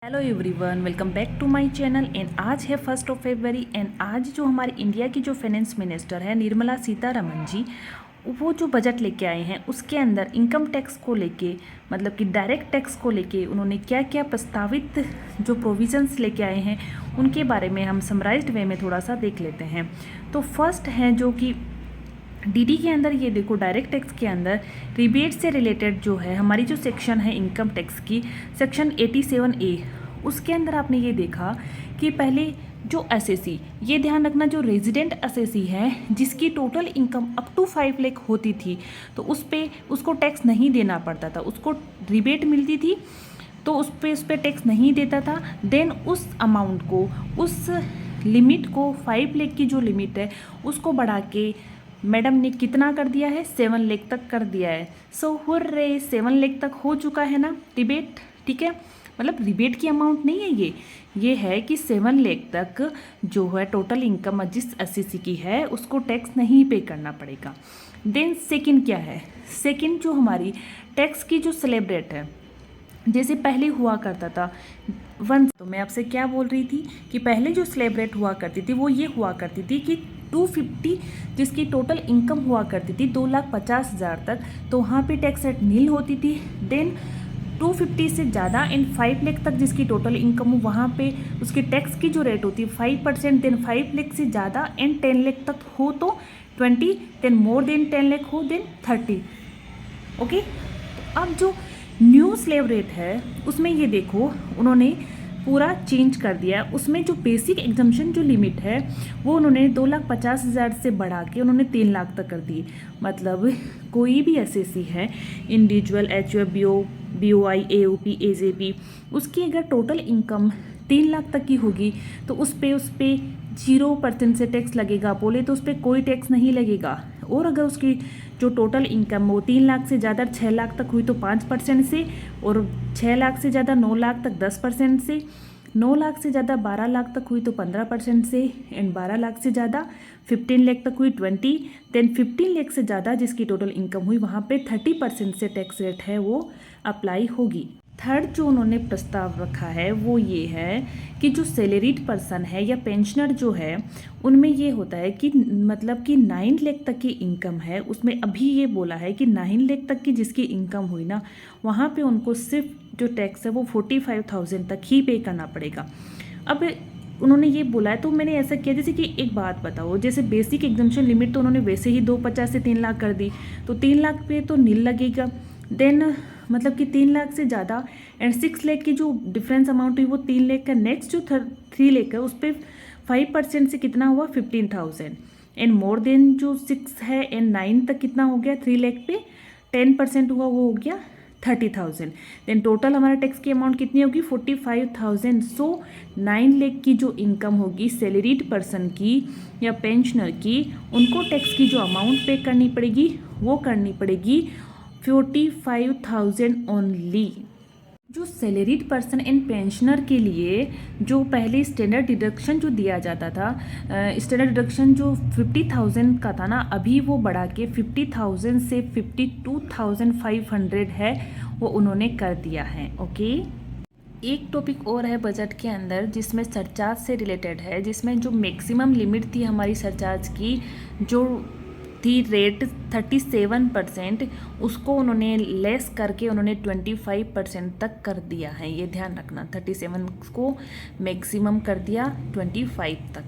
Hello everyone, welcome back to my channel. And आज है 1 फरवरी and आज जो हमारे इंडिया की जो फाइनेंस मिनिस्टर है निर्मला सीतारमण जी, वो जो बजट लेके आए हैं उसके अंदर इनकम टैक्स को लेके, मतलब कि डायरेक्ट टैक्स को लेके उन्होंने क्या क्या प्रस्तावित जो प्रोविजंस लेके आए हैं उनके बारे में हम समराइज्ड वे में थोड़ा सा देख लेते हैं। तो फर्स्ट है जो कि डीडी के अंदर, ये देखो डायरेक्ट टैक्स के अंदर रिबेट से रिलेटेड जो है हमारी जो सेक्शन है इनकम टैक्स की, सेक्शन 87A, उसके अंदर आपने ये देखा कि पहले जो एसएससी, ये ध्यान रखना, जो रेजिडेंट एसएससी है जिसकी total income up to 5 lakh होती थी तो उसको टैक्स नहीं देना पड़ता था, उसको रिबेट मिलती थी तो उस पर टैक्स नहीं देता था। देन उस अमाउंट को, उस लिमिट को, 5 लाख की जो लिमिट है उसको बढ़ा के मैडम ने कितना कर दिया है, 7 लाख तक कर दिया है। सो हुर्रे, 7 लाख तक हो चुका है ना रिबेट, ठीक है। मतलब रिबेट की अमाउंट नहीं है ये है कि 7 लाख तक जो है टोटल इनकम जिस एसएससी की है उसको टैक्स नहीं पे करना पड़ेगा। देन सेकंड क्या है, सेकंड जो हमारी टैक्स की जो स्लैब रेट है, जैसे पहले हुआ करता था तो मैं आपसे क्या बोल रही थी कि पहले जो स्लैब रेट हुआ करती थी वो ये हुआ करती थी कि 250 जिसकी टोटल इनकम हुआ करती थी 2,50,000 तक, तो वहाँ पे टैक्स रेट नील होती थी। देन 250 से ज़्यादा एंड 5 लाख तक जिसकी टोटल इनकम हो वहाँ पे उसकी टैक्स की जो रेट होती है 5%। देन 5 लाख से ज़्यादा एंड 10 लाख तक हो तो 20, देन मोर देन 10 लाख हो देन 30। ओके, तो अब जो न्यू स्लेव रेट है उसमें ये देखो उन्होंने पूरा चेंज कर दिया। उसमें जो बेसिक एग्जम्पशन जो लिमिट है वो उन्होंने 2,50,000 से बढ़ा के उन्होंने 3 लाख तक कर दी। मतलब कोई भी एसएससी है, individual, HUF, BOI, AOP, AJP, उसकी अगर टोटल इनकम 3 लाख तक की होगी तो उस पर 0% से टैक्स लगेगा, बोले तो उस पर कोई टैक्स नहीं लगेगा। और अगर उसकी जो टोटल इनकम वो 3 लाख से ज़्यादा 6 लाख तक हुई तो 5% से, और 6 लाख से ज़्यादा 9 लाख तक 10% से, 9 लाख से ज़्यादा 12 लाख तक हुई तो 15% से, एंड 12 लाख से ज़्यादा 15 लाख तक हुई 20, देन 15 लाख से ज़्यादा जिसकी टोटल इनकम हुई वहाँ पे 30% से टैक्स रेट है वो अप्लाई होगी। थर्ड जो उन्होंने प्रस्ताव रखा है वो ये है कि जो सैलरीड पर्सन है या पेंशनर जो है उनमें ये होता है कि मतलब कि 9 लाख तक की इनकम है, उसमें अभी ये बोला है कि 9 लाख तक की जिसकी इनकम हुई ना वहाँ पे उनको सिर्फ जो टैक्स है वो 45,000 तक ही पे करना पड़ेगा। अब उन्होंने ये बोला है तो मैंने ऐसा किया, जैसे कि एक बात बताओ, जैसे बेसिक एग्जम्पशन लिमिट तो उन्होंने वैसे ही 250 से 3 लाख कर दी तो 3 लाख पे तो नील लगेगा। देन मतलब कि 3 लाख से ज़्यादा एंड 6 लाख की जो डिफरेंस अमाउंट हुई वो 3 लाख का, नेक्स्ट जो 3 लाख है उस पर 5% से कितना हुआ 15,000, एंड मोर देन जो 6 है एंड 9 तक कितना हो गया 3 लाख पे 10% हुआ वो हो गया 30,000। देन टोटल हमारा टैक्स की अमाउंट कितनी होगी 45,000। सो 9 लाख की जो इनकम होगी सैलरीड पर्सन की या पेंशनर की, उनको टैक्स की जो अमाउंट पे करनी पड़ेगी वो करनी पड़ेगी 45,000 ओनली। जो सैलरीड पर्सन एंड पेंशनर के लिए जो पहले स्टैंडर्ड डिडक्शन जो दिया जाता था, स्टैंडर्ड डिडक्शन जो 50,000 का था ना, अभी वो बढ़ा के 50,000 से 52,500 है वो उन्होंने कर दिया है। ओके, एक टॉपिक और है बजट के अंदर जिसमें सरचार्ज से रिलेटेड है, जिसमें जो मैक्सिमम लिमिट थी हमारी सरचार्ज की जो थी रेट 37%, उसको उन्होंने लेस करके उन्होंने 25% तक कर दिया है। ये ध्यान रखना, 37 को मैक्सिमम कर दिया 25 तक।